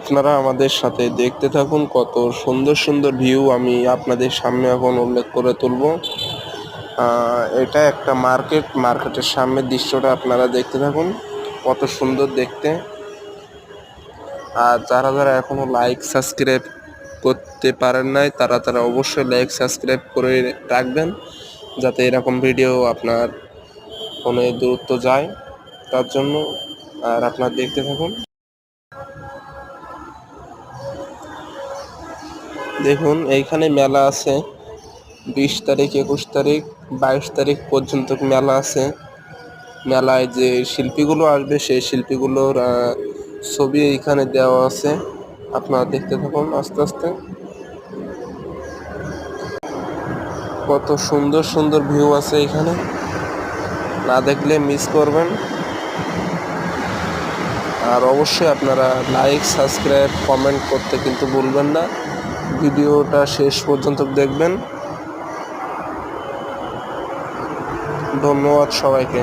আপনারা আমাদের সাথে দেখতে থাকুন, কত সুন্দর সুন্দর ভিউ আমি আপনাদের সামনে এখন উল্লেখ করে তুলব। এটা একটা মার্কেটের সামনের দৃশ্যটা আপনারা দেখতে থাকুন, কত সুন্দর দেখতে। আর যারা যারা এখনো লাইক সাবস্ক্রাইব করতে পারেন নাই, তারা অবশ্যই লাইক সাবস্ক্রাইব করে রাখবেন, যাতে এরকম ভিডিও আপনার ফোনে দ্রুত যায়, তার জন্য। আর আপনারা দেখতে থাকুন। দেখুন, এইখানে মেলা আছে 20 তারিখ, 21 তারিখ, 22 তারিখ পর্যন্ত মেলা আছে। মেলায় যে শিল্পীগুলো আসবে সেই শিল্পীগুলোর ছবি এইখানে দেওয়া আছে, আপনারা দেখতে থাকুন আস্তে আস্তে। কত সুন্দর সুন্দর ভিউ আছে এখানে, না দেখলে মিস করবেন। আর অবশ্যই আপনারা লাইক সাবস্ক্রাইব কমেন্ট করতে কিন্তু ভুলবেন না। ভিডিওটা শেষ পর্যন্ত দেখবেন। ধন্যবাদ সবাইকে।